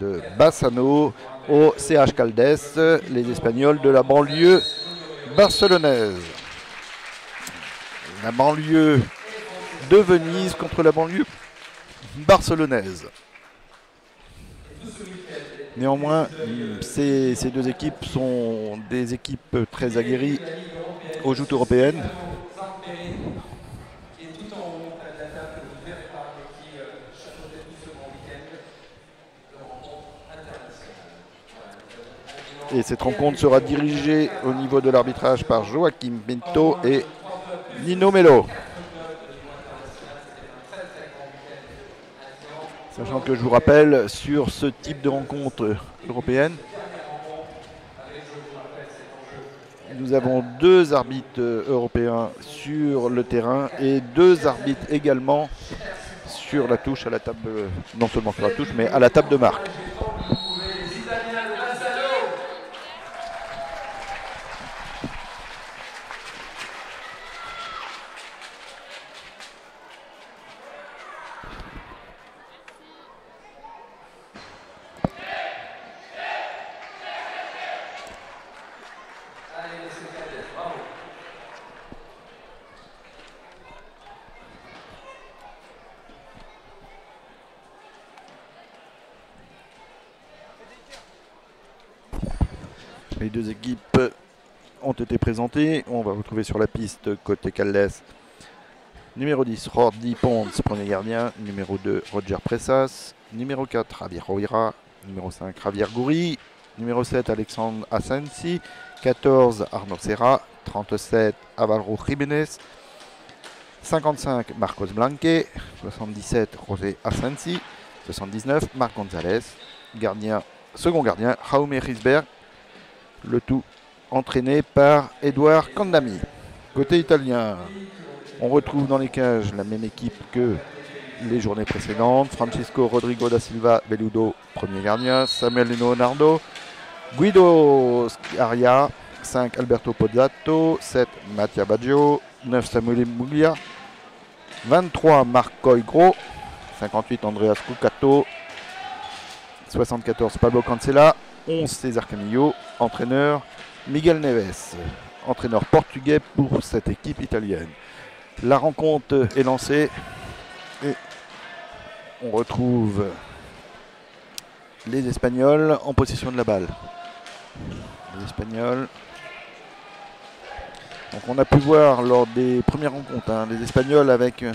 de Bassano au CH Caldes, les Espagnols de la banlieue barcelonaise. La banlieue de Venise contre la banlieue barcelonaise. Néanmoins, ces deux équipes sont des équipes très aguerries aux joutes européennes. Et cette rencontre sera dirigée au niveau de l'arbitrage par Joaquim Pinto et Nino Melo. Sachant que je vous rappelle, sur ce type de rencontre européenne, nous avons deux arbitres européens sur le terrain et deux arbitres également sur la touche, à la table, non seulement sur la touche, mais à la table de marque. Les deux équipes ont été présentées. On va retrouver sur la piste côté Caldes. Numéro 10, Jordi Pons, premier gardien. Numéro 2, Roger Pressas. Numéro 4, Javier Rovira. Numéro 5, Javier Gouri. Numéro 7, Alexandre Asensi. 14, Arnaud Serra. 37, Álvaro Jiménez. 55, Marcos Blanque. 77, José Asensi. 79, Marc González. Gardien, second gardien, Jaume Risberg. Le tout entraîné par Edouard Candami. Côté italien, on retrouve dans les cages la même équipe que les journées précédentes. Francisco Rodrigo da Silva Veludo, premier gardien. Samuel Leonardo. Guido Scaria. 5 Alberto Pozzato. 7 Mattia Baggio. 9 Samuel Muglia. 23 Marco Gros. 58 Andreas Cucato. 74 Pablo Cancela. 11 César Camillo, entraîneur Miguel Neves, entraîneur portugais pour cette équipe italienne. La rencontre est lancée et on retrouve les Espagnols en possession de la balle. Les Espagnols. Donc on a pu voir lors des premières rencontres les Espagnols avec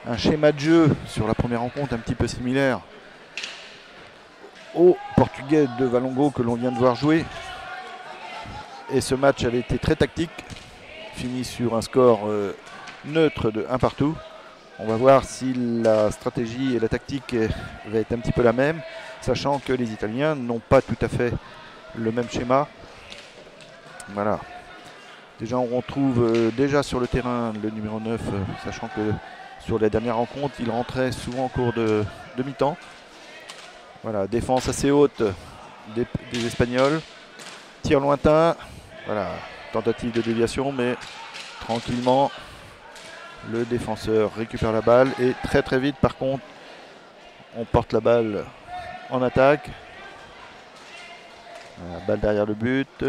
un schéma de jeu sur la première rencontre un petit peu similaire au Portugais de Valongo que l'on vient de voir jouer. Et ce match avait été très tactique, fini sur un score neutre de 1 partout. On va voir si la stratégie et la tactique va être un petit peu la même, sachant que les Italiens n'ont pas tout à fait le même schéma. Voilà. Déjà on retrouve déjà sur le terrain le numéro 9, sachant que sur les dernières rencontres, il rentrait souvent en cours de mi-temps. Voilà, défense assez haute des Espagnols. Tir lointain. Voilà, tentative de déviation, mais tranquillement, le défenseur récupère la balle. Et très très vite, par contre, on porte la balle en attaque. Voilà, balle derrière le but.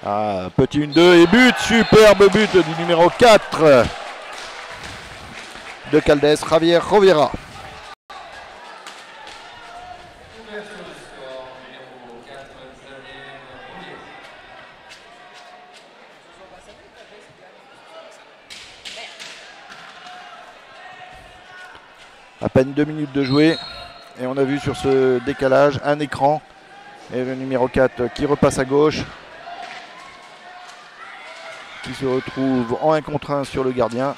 Ah, petit 1-2 et but. Superbe but du numéro 4 de Caldes, Javier Rovira. À peine 2 minutes de jouer et on a vu sur ce décalage un écran et le numéro 4 qui repasse à gauche, qui se retrouve en 1 contre 1 sur le gardien.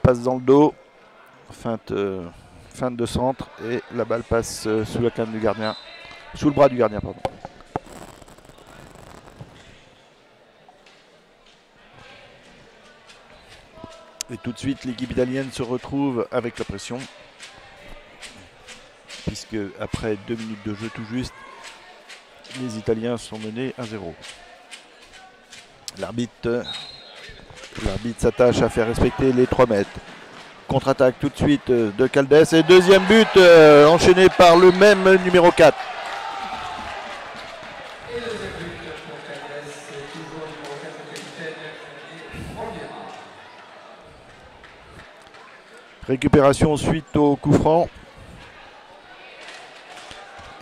Passe dans le dos, feinte de centre et la balle passe sous la canne du gardien, sous le bras du gardien, pardon. Et tout de suite, l'équipe italienne se retrouve avec la pression, puisque après 2 minutes de jeu tout juste, les Italiens sont menés 1-0. L'arbitre s'attache à faire respecter les 3 mètres. Contre-attaque tout de suite de Caldes. Et deuxième but enchaîné par le même numéro 4. Récupération suite au coup franc.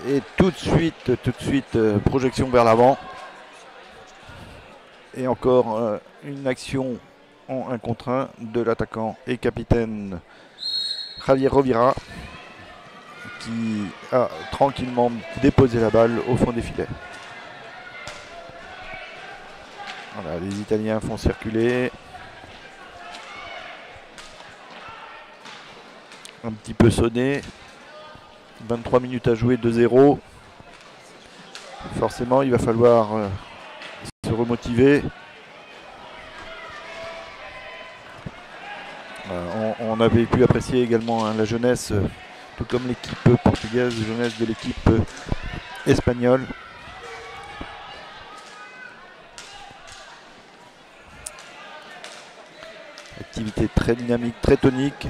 Et tout de suite, projection vers l'avant. Et encore une action en 1 contre 1 de l'attaquant et capitaine Javier Rovira, qui a tranquillement déposé la balle au fond des filets. Voilà, les Italiens font circuler. Un petit peu sonné. 23 minutes à jouer, 2-0. Forcément, il va falloir se remotiver. On avait pu apprécier également la jeunesse, tout comme l'équipe portugaise, jeunesse de l'équipe espagnole. Activité très dynamique, très tonique.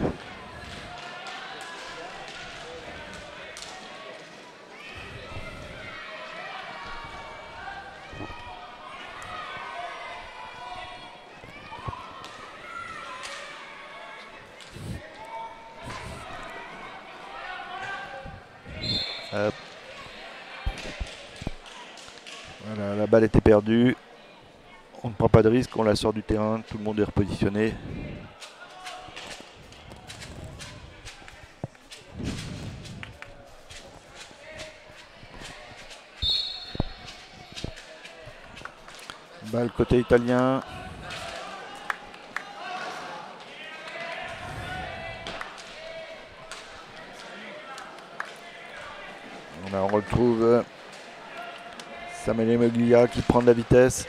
Voilà, la balle était perdue. On ne prend pas de risque, on la sort du terrain, tout le monde est repositionné. Balle côté italien. On retrouve Samuel Meglia qui prend de la vitesse.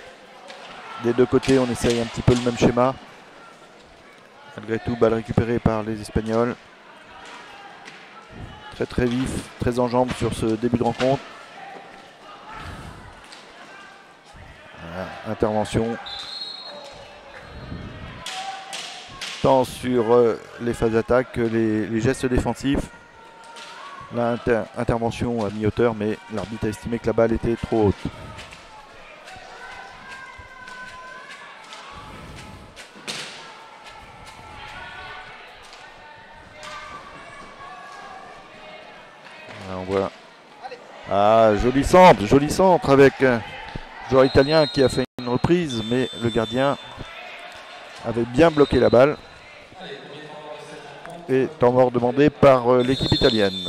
Des 2 côtés, on essaye un petit peu le même schéma. Malgré tout, balle récupérée par les Espagnols. Très vif, très en jambes sur ce début de rencontre. Voilà, intervention. Tant sur les phases d'attaque que les gestes défensifs. L'intervention à mi-hauteur, mais l'arbitre a estimé que la balle était trop haute. On voit. Ah, joli centre avec un joueur italien qui a fait une reprise, mais le gardien avait bien bloqué la balle. Et temps mort demandé par l'équipe italienne.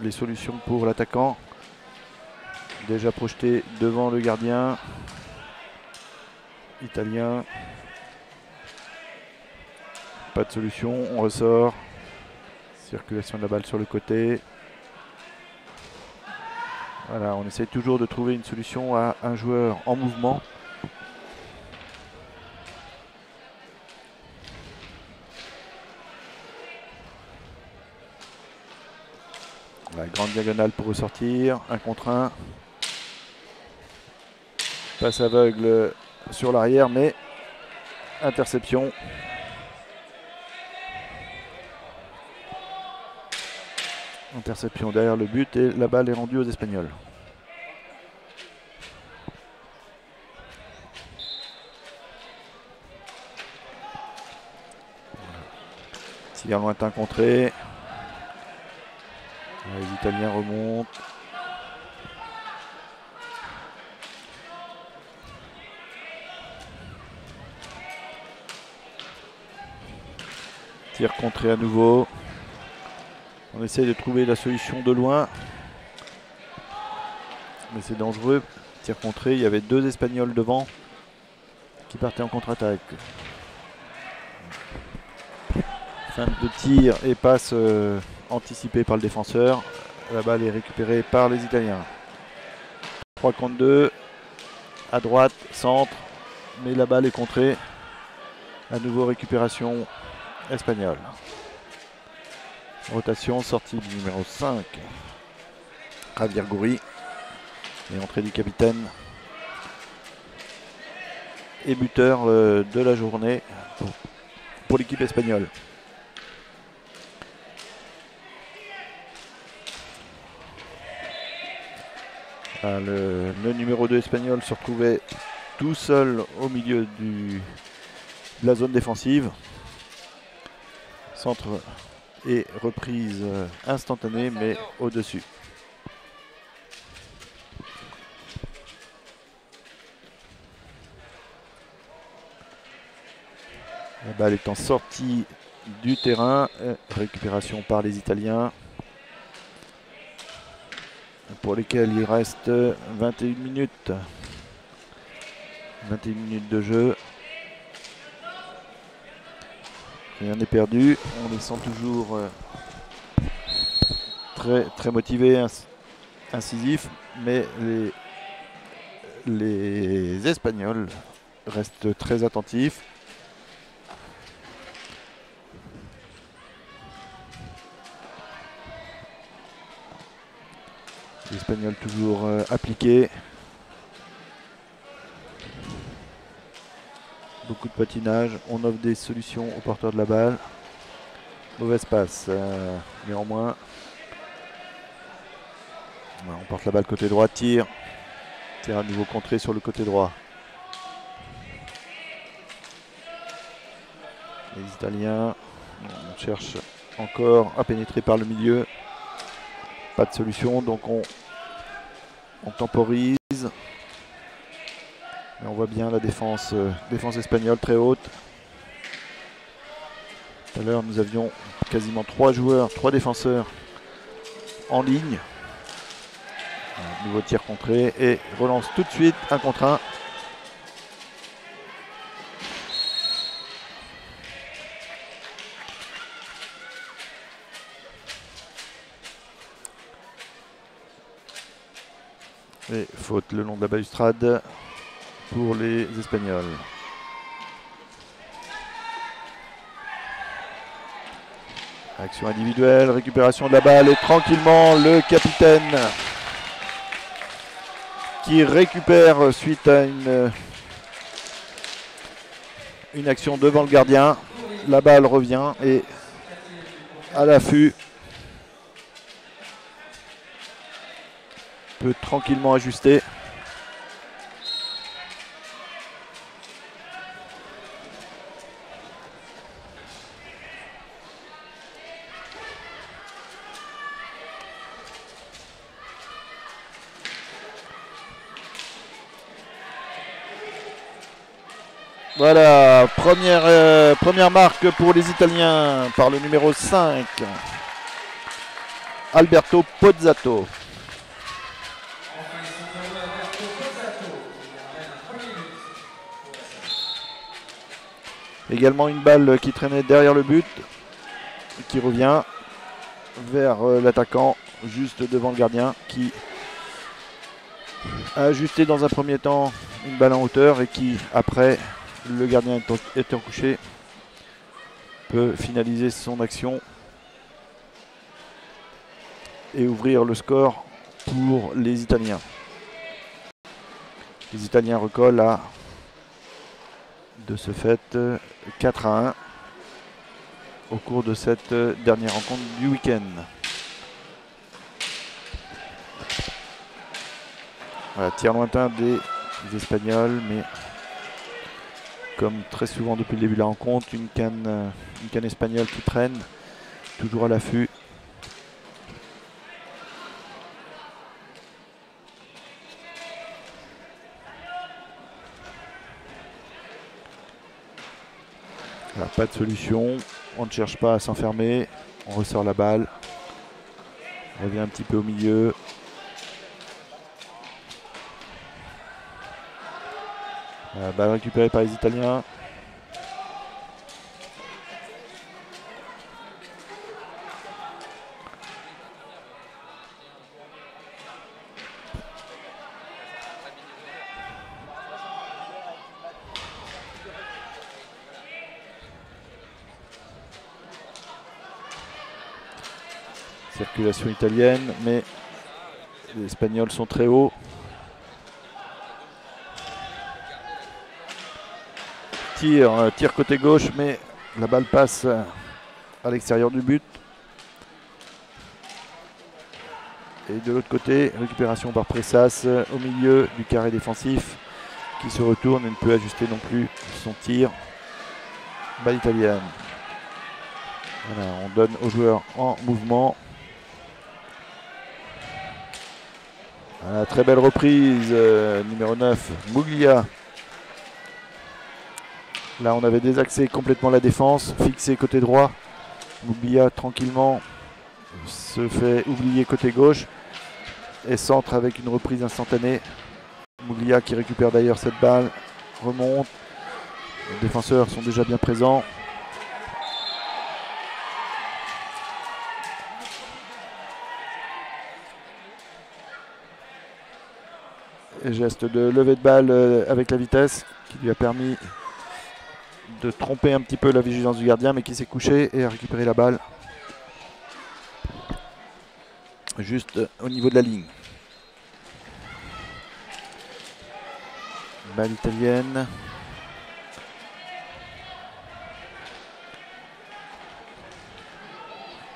les solutions pour l'attaquant. Déjà projeté devant le gardien italien. Pas de solution, on ressort. Circulation de la balle sur le côté. Voilà, on essaie toujours de trouver une solution à un joueur en mouvement. La grande diagonale pour ressortir, 1 contre 1. Passe aveugle sur l'arrière, mais interception. Interception derrière le but et la balle est rendue aux Espagnols. Tir lointain contré. Les Italiens remontent. Tir contré à nouveau. On essaie de trouver la solution de loin. Mais c'est dangereux. Tir contré, il y avait 2 Espagnols devant qui partaient en contre-attaque. Fin de tir et passe anticipée par le défenseur. La balle est récupérée par les Italiens. 3 contre 2. À droite, centre. Mais la balle est contrée. À nouveau récupération espagnole. Rotation, sortie du numéro 5. Javier Goury. Et entrée du capitaine. Et buteur de la journée pour l'équipe espagnole. Le numéro 2 espagnol se retrouvait tout seul au milieu de la zone défensive. Centre et reprise instantanée, mais au-dessus. La balle est en sortie du terrain. Récupération par les Italiens, pour lesquels il reste 21 minutes. 21 minutes de jeu. Rien n'est perdu. On les sent toujours très motivés, incisifs, mais les Espagnols restent très attentifs. Les Espagnols toujours appliqués. Beaucoup de patinage. On offre des solutions au porteur de la balle. Mauvaise passe. Néanmoins, on porte la balle côté droit. Tir. Tir à nouveau contré sur le côté droit. Les Italiens, on cherche encore à pénétrer par le milieu. Pas de solution, donc on temporise. Et on voit bien la défense espagnole très haute. Tout à l'heure, nous avions quasiment 3 joueurs, 3 défenseurs en ligne. Un nouveau tir contré et relance tout de suite, 1 contre 1. Et faute le long de la balustrade pour les Espagnols. Action individuelle, récupération de la balle et tranquillement le capitaine qui récupère suite à une action devant le gardien. La balle revient et à l'affût peut tranquillement ajuster. Voilà, première marque pour les Italiens par le numéro 5. Alberto Pozzato. Également une balle qui traînait derrière le but, qui revient vers l'attaquant, juste devant le gardien, qui a ajusté dans un premier temps une balle en hauteur et qui, après, le gardien étant couché, peut finaliser son action et ouvrir le score pour les Italiens. Les Italiens recollent à, de ce fait, 4-1 au cours de cette dernière rencontre du week-end. Voilà, tir lointain des Espagnols, mais comme très souvent depuis le début de la rencontre, une canne espagnole qui traîne, toujours à l'affût. Voilà, pas de solution, on ne cherche pas à s'enfermer, on ressort la balle, on revient un petit peu au milieu. La balle récupérée par les Italiens. Circulation italienne, mais les Espagnols sont très hauts. Tir côté gauche, mais la balle passe à l'extérieur du but. Et de l'autre côté, récupération par Pressas au milieu du carré défensif qui se retourne et ne peut ajuster non plus son tir. Balle italienne. Voilà, on donne aux joueurs en mouvement. Voilà, très belle reprise, numéro 9, Muglia. Là, on avait désaxé complètement la défense, fixé côté droit. Muglia tranquillement se fait oublier côté gauche et centre avec une reprise instantanée. Muglia qui récupère d'ailleurs cette balle, remonte. Les défenseurs sont déjà bien présents. Et geste de levée de balle avec la vitesse qui lui a permis de tromper un petit peu la vigilance du gardien, mais qui s'est couché et a récupéré la balle juste au niveau de la ligne. Balle italienne.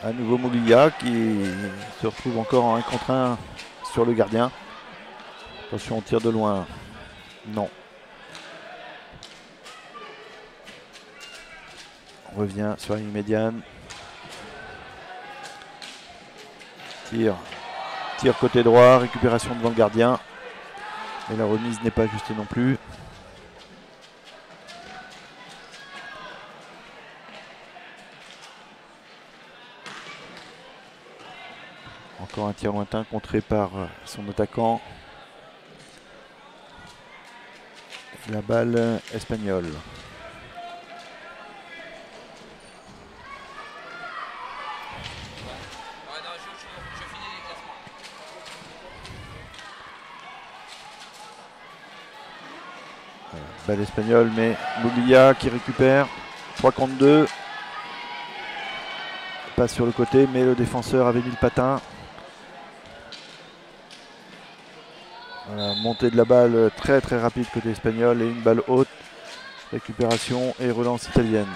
À nouveau Muglia qui se retrouve encore en 1 contre 1 sur le gardien. Attention, on tire de loin. Non. On revient sur la ligne médiane. Tir côté droit, récupération devant le gardien. Mais la remise n'est pas ajustée non plus. Encore un tir lointain contré par son attaquant. La balle espagnole. Balle espagnole, mais Muglia qui récupère. 3 contre 2. Passe sur le côté, mais le défenseur avait mis le patin. Voilà, montée de la balle très très rapide côté espagnol et une balle haute. Récupération et relance italienne.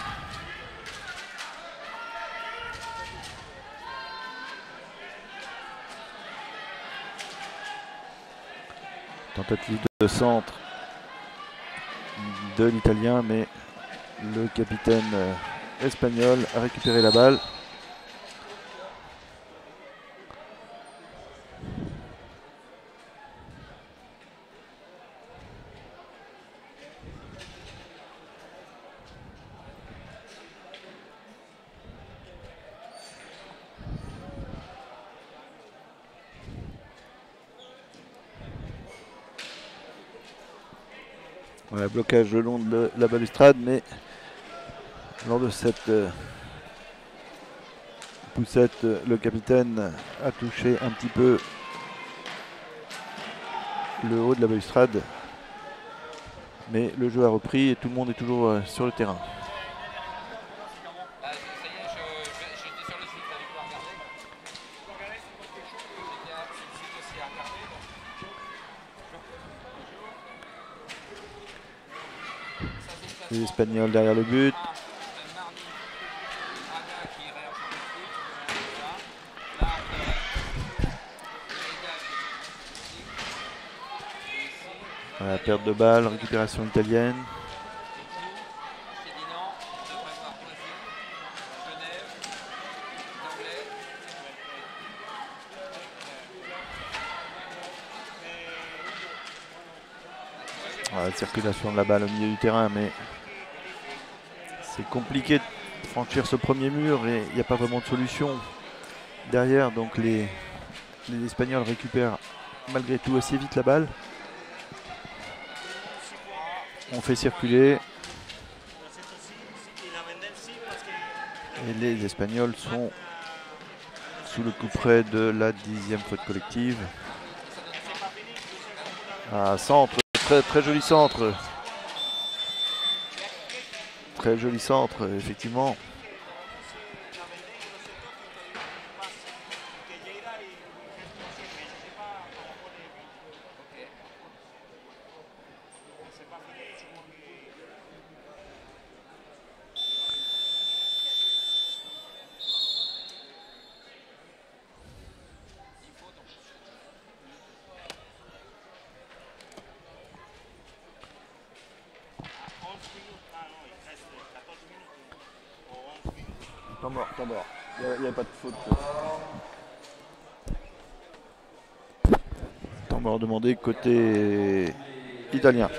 Tentative de centre de l'Italien, mais le capitaine espagnol a récupéré la balle. Voilà, blocage le long de la balustrade, mais lors de cette poussette, le capitaine a touché un petit peu le haut de la balustrade. Mais le jeu a repris et tout le monde est toujours sur le terrain. Les Espagnols derrière le but. Voilà, perte de balle, récupération italienne. Voilà, circulation de la balle au milieu du terrain, mais c'est compliqué de franchir ce premier mur et il n'y a pas vraiment de solution derrière. Donc les Espagnols récupèrent malgré tout assez vite la balle. On fait circuler. Et les Espagnols sont sous le coup près de la 10e faute collective. Ah, centre, très joli centre. Très joli centre, effectivement. Temps mort. Il n'y a pas de faute. Temps mort demandé côté italien.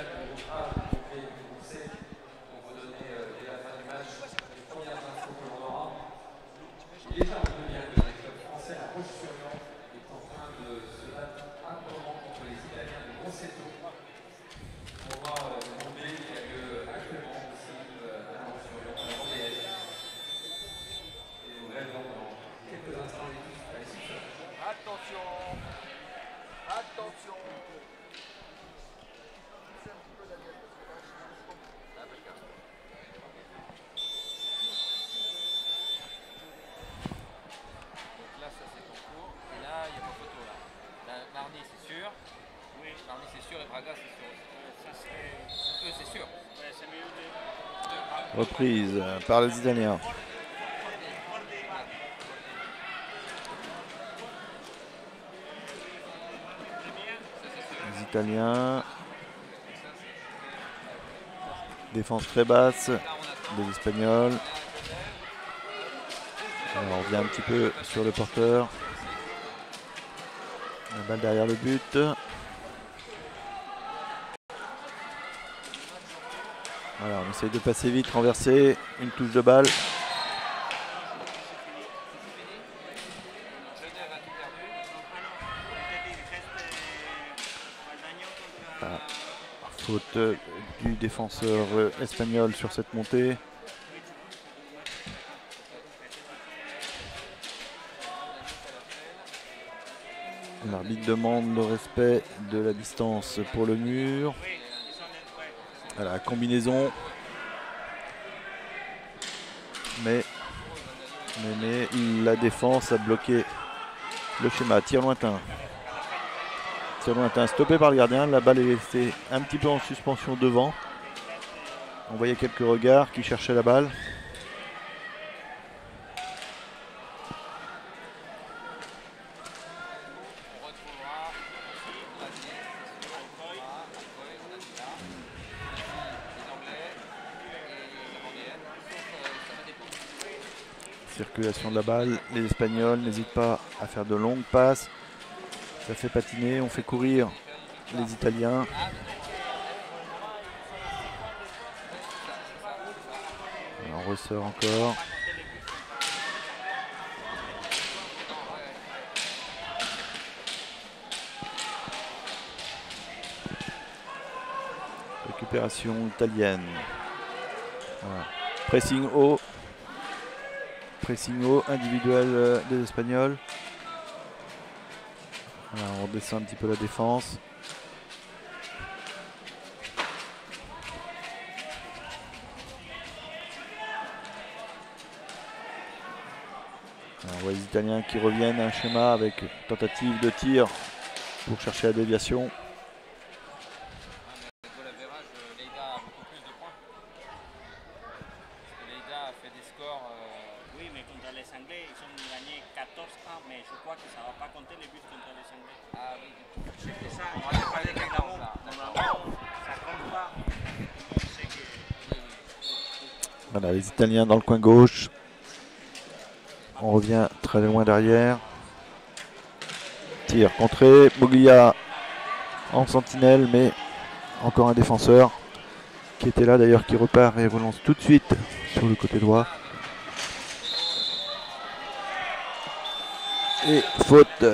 Reprise par les Italiens. Les Italiens. Défense très basse des Espagnols. Alors on revient un petit peu sur le porteur. La balle derrière le but. Voilà, on essaye de passer vite, renverser, une touche de balle. Ah, faute du défenseur espagnol sur cette montée. L'arbitre demande le respect de la distance pour le mur. Voilà, combinaison. Mais la défense a bloqué le schéma. Tir lointain. Tir lointain stoppé par le gardien. La balle est restée un petit peu en suspension devant. On voyait quelques regards qui cherchaient la balle. Circulation de la balle, les Espagnols n'hésitent pas à faire de longues passes. Ça fait patiner, on fait courir les Italiens. On ressort encore. récupération italienne. Voilà. Pressing haut individuel des Espagnols. Voilà, on redescend un petit peu la défense. On voit les Italiens qui reviennent à un schéma avec tentative de tir pour chercher la déviation. Voilà, les Italiens dans le coin gauche. On revient très loin derrière. Tir contré. Boglia en sentinelle, mais encore un défenseur qui était là d'ailleurs, qui repart et relance tout de suite sur le côté droit. Et faute.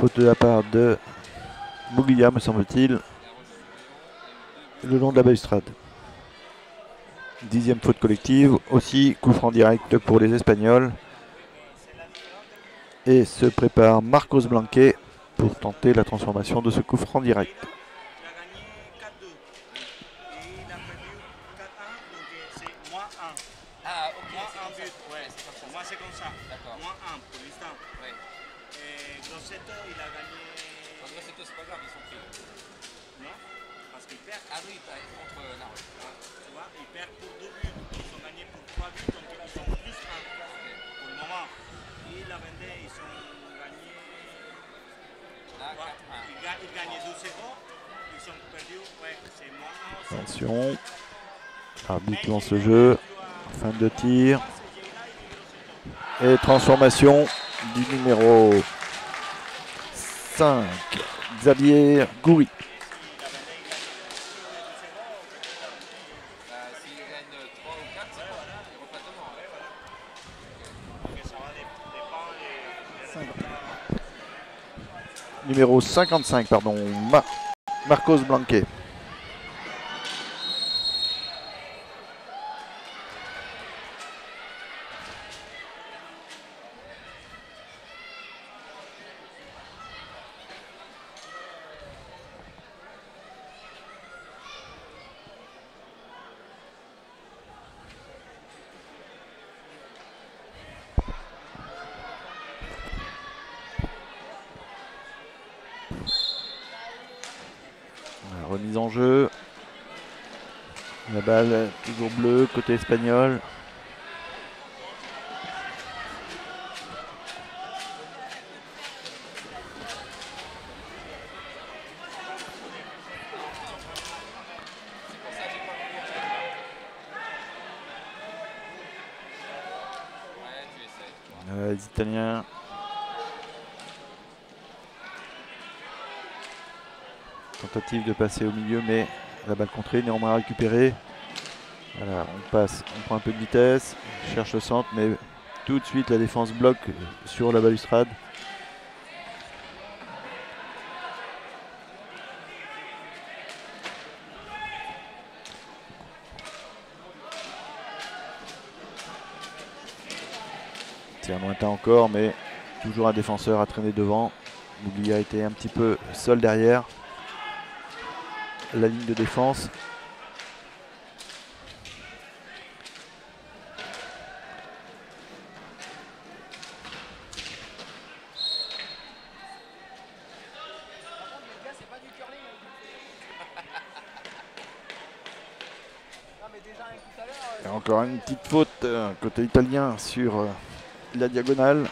Faute de la part de Boglia, me semble-t-il, le long de la balustrade. 10e faute collective, aussi coup franc direct pour les Espagnols. Et se prépare Marcos Blanque pour tenter la transformation de ce coup franc direct. Attention, l'arbitre lance le jeu, fin de tir et transformation du numéro 5, Xavier Goury. Numéro 55, pardon, Marcos Blanque. Remise en jeu. La balle toujours bleue, côté espagnol. Les Italiens. Tentative de passer au milieu, mais la balle contrée, néanmoins récupérée. Voilà, on passe, on prend un peu de vitesse, on cherche le centre, mais tout de suite la défense bloque sur la balustrade. Tir lointain encore, mais toujours un défenseur à traîner devant. Boglia a été un petit peu seul derrière la ligne de défense. Et encore une petite faute côté italien sur la diagonale.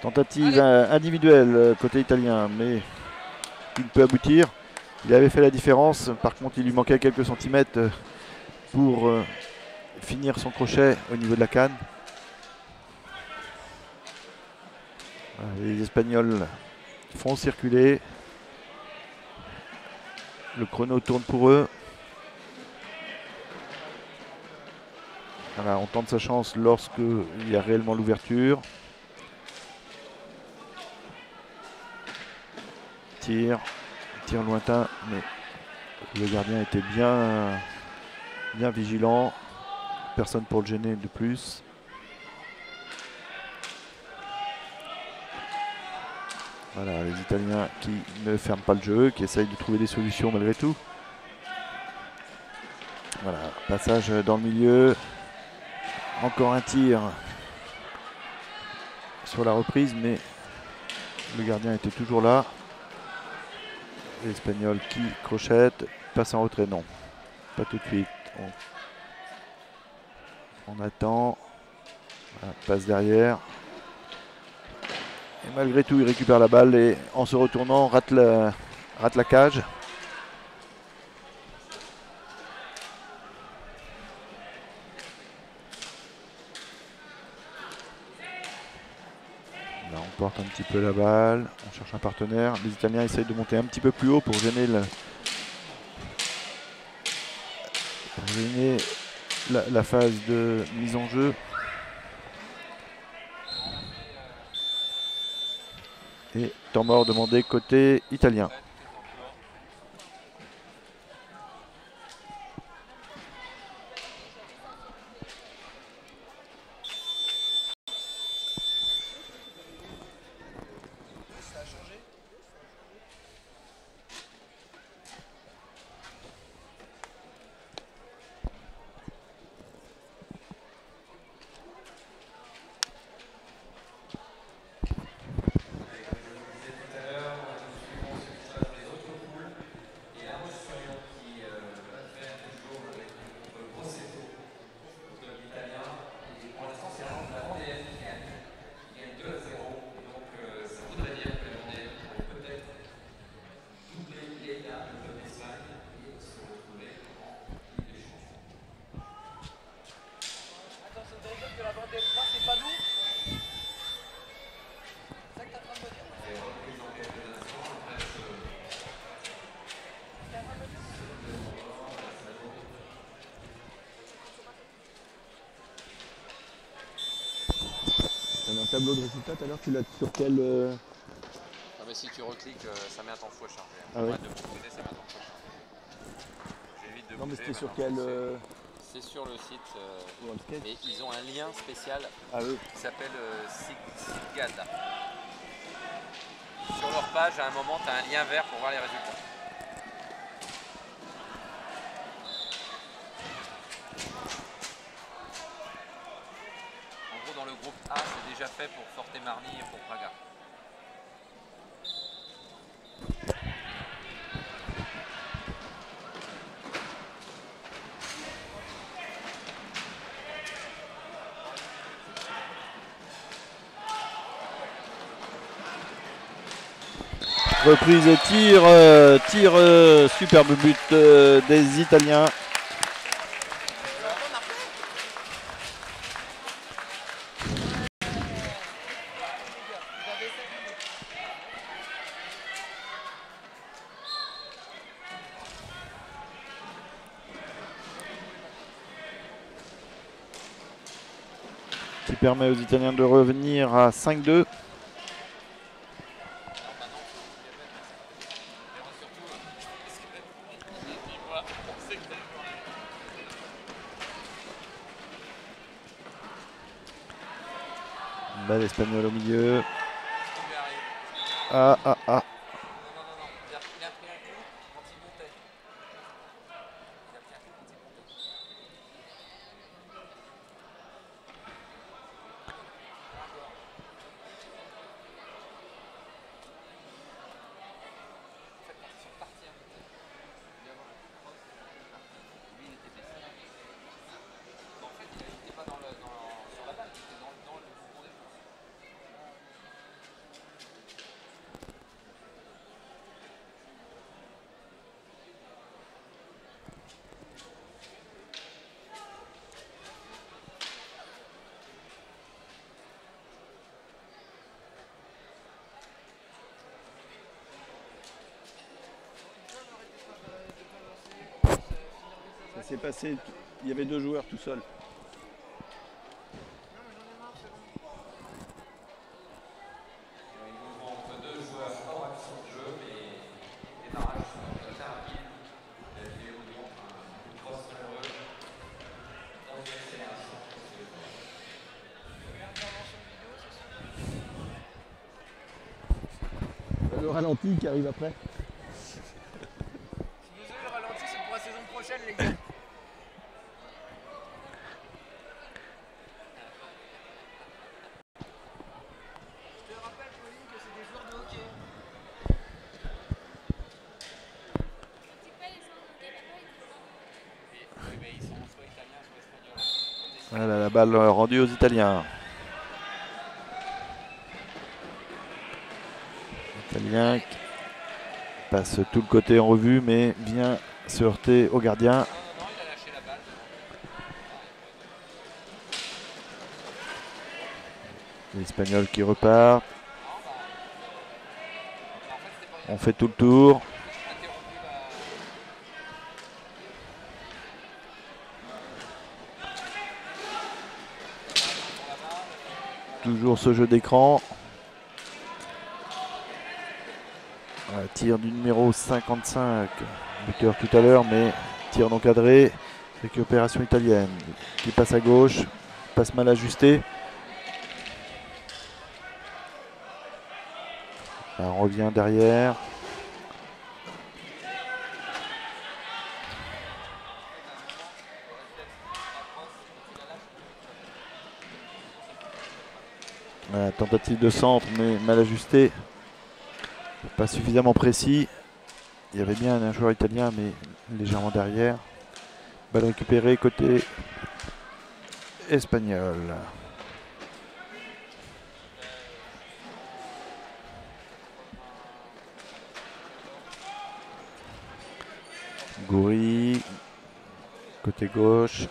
Tentative individuelle côté italien, mais qui ne peut aboutir. Il avait fait la différence, par contre il lui manquait quelques centimètres pour finir son crochet au niveau de la canne. Les Espagnols font circuler. Le chrono tourne pour eux. Voilà, on tente sa chance lorsque il y a réellement l'ouverture. Tir lointain, mais le gardien était bien vigilant. Personne pour le gêner de plus. Voilà, les Italiens qui ne ferment pas le jeu, qui essayent de trouver des solutions malgré tout. Voilà, passage dans le milieu. Encore un tir sur la reprise, mais le gardien était toujours là. L'Espagnol qui crochette, passe en retrait, non, pas tout de suite. On attend, voilà, passe derrière. Et malgré tout, il récupère la balle et en se retournant, rate la cage. Là, on porte un petit peu la balle, on cherche un partenaire. Les Italiens essayent de monter un petit peu plus haut pour gêner la phase de mise en jeu. Et temps mort demandé côté italien. Un tableau de résultats tout à l'heure, tu l'as sur quel Ah mais si tu recliques, ça met un temps fou à charger. Ah oui. De mon côté, ça met un temps fou à charger. J'évite de Non mais bouger, c'était sur maintenant, quel c'est sur le site. WorldSkate. Mais ils ont un lien spécial Ah oui. qui s'appelle SIGAD. Sur leur page, à un moment, tu as un lien vert pour voir les résultats. En gros, dans le groupe A, c'est déjà fait pour Forte Marny et pour Praga. Reprise et tir, superbe but des Italiens. Qui permet aux Italiens de revenir à 5-2. Balle espagnole au milieu. Ah. Ça s'est passé, il y avait deux joueurs tout seuls. ralenti qui arrive après. Si vous avez le ralenti, c'est pour la saison prochaine, les gars. Je te rappelle, Pauline, que c'est des joueurs de hockey. Oui, mais ils sont soit italiens, soit espagnols. Voilà, la balle rendue aux Italiens. Italien qui passe tout le côté en revue, mais vient se heurter au gardien. Non, il a lâché la balle. L'Espagnol qui repart. On fait tout le tour. Toujours ce jeu d'écran. Tir du numéro 55, buteur tout à l'heure, mais tir non cadré. Récupération italienne qui passe à gauche, passe mal ajusté. On revient derrière. Tentative de centre, mais mal ajusté. Pas suffisamment précis. Il y avait bien un joueur italien, mais légèrement derrière. Balle récupérée côté espagnol. Goury, côté gauche.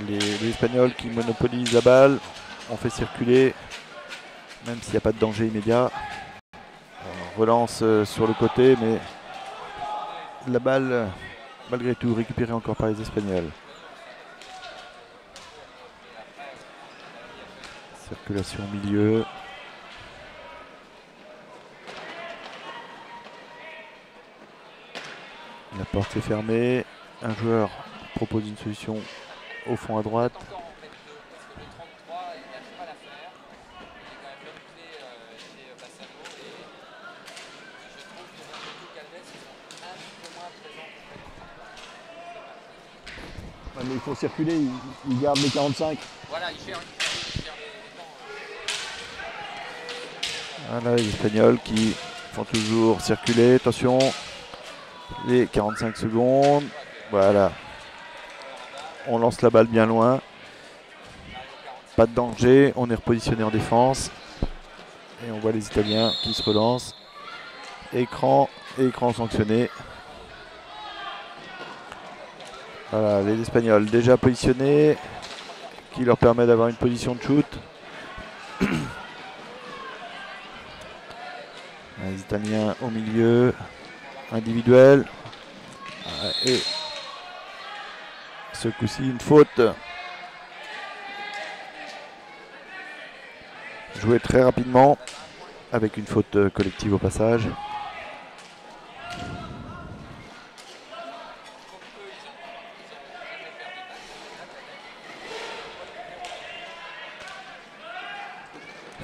Les Espagnols qui monopolisent la balle. On fait circuler, même s'il n'y a pas de danger immédiat. On relance sur le côté, mais la balle, malgré tout, récupérée encore par les Espagnols. Circulation au milieu. La porte est fermée. Un joueur propose une solution au fond à droite. Ouais, mais il faut circuler, il garde les 45. Voilà, il gère les temps. Voilà, les Espagnols qui font toujours circuler. Attention, les 45 secondes. Voilà. On lance la balle bien loin. Pas de danger. On est repositionné en défense. Et on voit les Italiens qui se relancent. Écran sanctionné. Voilà, les Espagnols déjà positionnés, qui leur permet d'avoir une position de shoot. Les Italiens au milieu, individuel. Et ce coup-ci, une faute. Joué très rapidement, avec une faute collective au passage.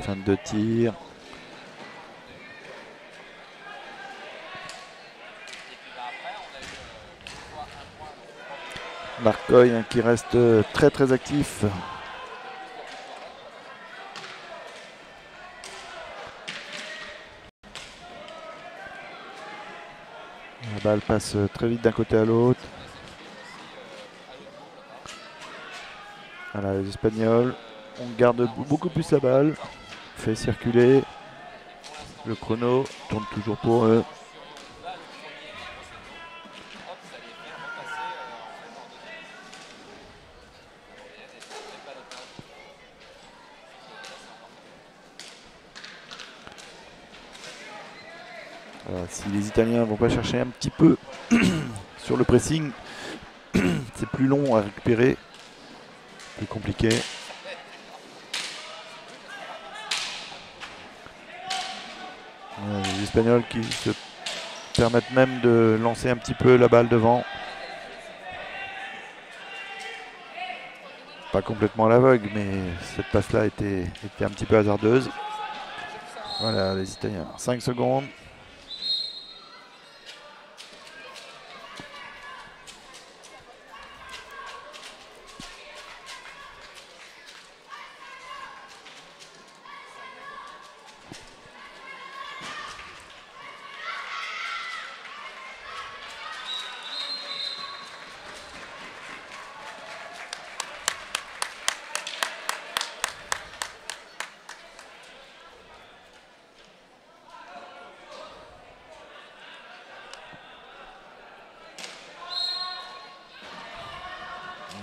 Fin de tir. Marcoy hein, qui reste très très actif. La balle passe très vite d'un côté à l'autre. Voilà, les Espagnols. On garde beaucoup plus la balle. Fait circuler. Le chrono tourne toujours pour eux. Voilà, si les Italiens vont pas chercher un petit peu sur le pressing, c'est plus long à récupérer, plus compliqué. Voilà, les Espagnols qui se permettent même de lancer un petit peu la balle devant. Pas complètement à l'aveugle, mais cette passe-là était un petit peu hasardeuse. Voilà, les Italiens. 5 secondes.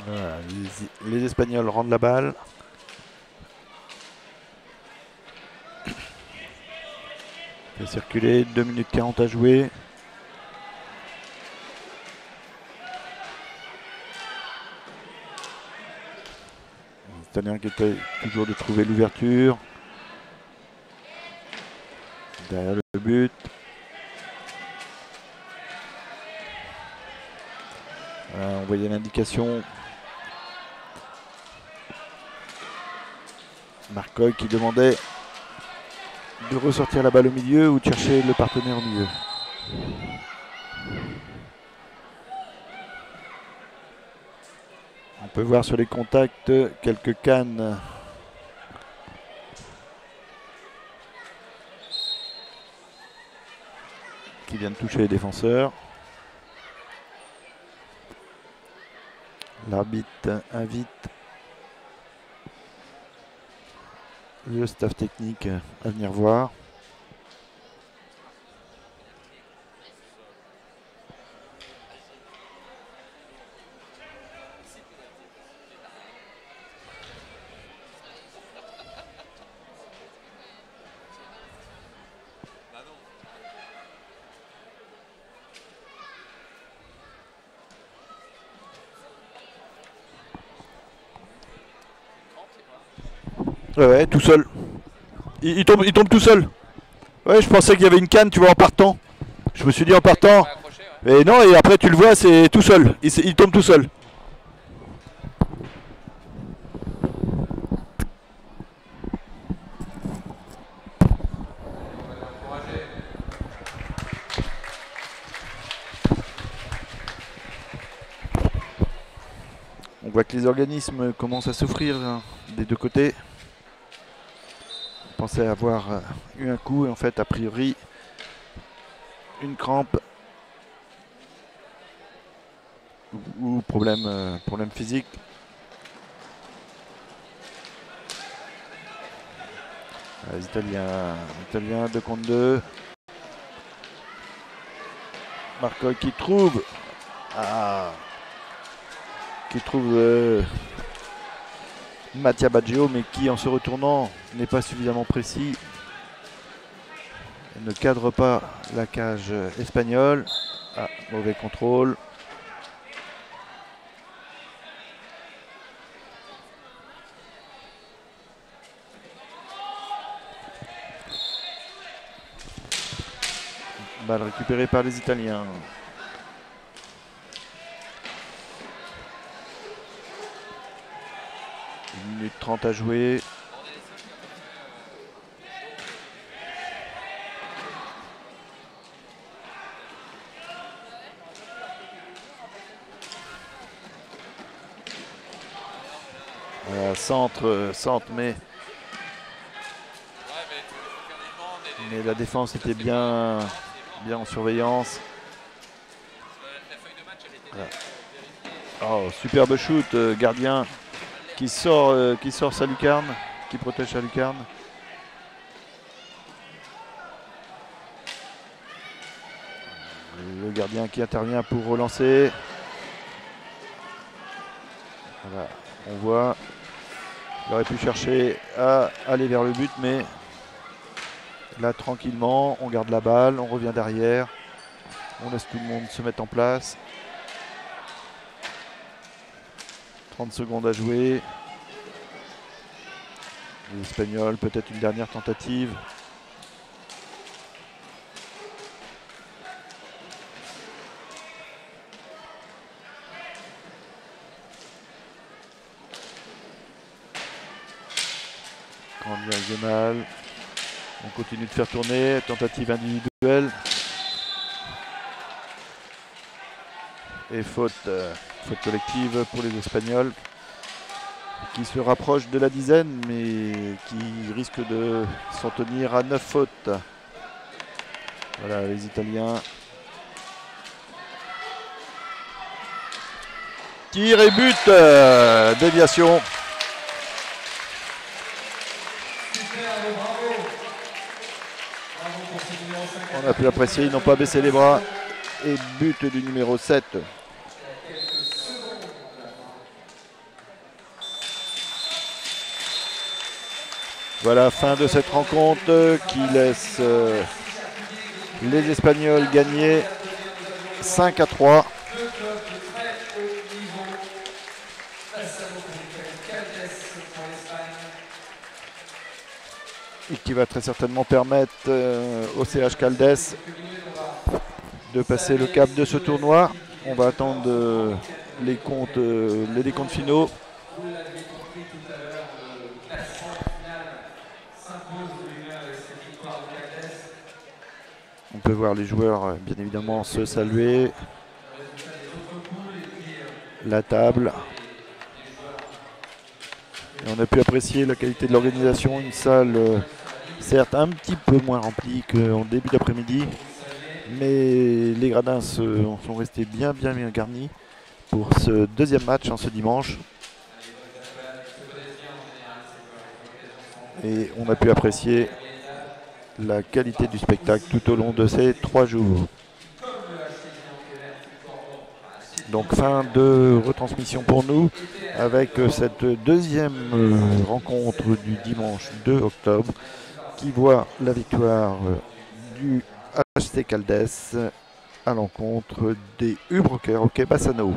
Voilà, les Espagnols rendent la balle. Fait circuler, 2 minutes 40 à jouer. Les Italiens qui étaient toujours de trouver l'ouverture. Derrière le but. Voilà, on voyait l'indication. Marcoy qui demandait de ressortir la balle au milieu ou de chercher le partenaire au milieu. On peut voir sur les contacts quelques cannes qui viennent toucher les défenseurs. L'arbitre invite le staff technique à venir voir. Ouais, tout seul. Il tombe tout seul. Ouais, je pensais qu'il y avait une canne, tu vois, en partant. Je me suis dit en partant. Et non, et après tu le vois, c'est tout seul. Il tombe tout seul. On voit que les organismes commencent à souffrir hein, des deux côtés. On pensait avoir eu un coup et en fait, a priori, une crampe ou problème physique. Les Italiens 2 contre 2. Marcoy qui trouve. Qui trouve Mattia Baggio, mais qui en se retournant n'est pas suffisamment précis. Il ne cadre pas la cage espagnole. Mauvais contrôle. Balle récupérée par les Italiens. 1 minute 30 à jouer. Voilà, centre, mais la défense était bien en surveillance. Voilà. Oh, superbe shoot, gardien qui sort sa lucarne, qui protège sa lucarne. Le gardien qui intervient pour relancer. Voilà, on voit, il aurait pu chercher à aller vers le but, mais là tranquillement, on garde la balle, on revient derrière, on laisse tout le monde se mettre en place. 30 secondes à jouer. Les Espagnols, peut-être une dernière tentative. Grande diagonale. On continue de faire tourner. Tentative individuelle. Et faute collective pour les Espagnols, qui se rapprochent de la dizaine, mais qui risquent de s'en tenir à 9 fautes. Voilà, les Italiens. Tir et but, déviation. On a pu apprécier, ils n'ont pas baissé les bras. Et but du numéro 7. Voilà, fin de cette rencontre qui laisse les Espagnols gagner 5-3. Et qui va très certainement permettre au CH Caldes de passer le cap de ce tournoi. On va attendre les décomptes finaux. On peut voir les joueurs bien évidemment se saluer. La table. Et on a pu apprécier la qualité de l'organisation. Une salle certes un petit peu moins remplie qu'en début d'après-midi. Mais les gradins sont restés bien garnis pour ce deuxième match en ce dimanche. Et on a pu apprécier la qualité du spectacle tout au long de ces 3 jours. Donc fin de retransmission pour nous avec cette deuxième rencontre du dimanche 2 octobre qui voit la victoire du HC Caldes à l'encontre des Ubroker Hockey Bassano.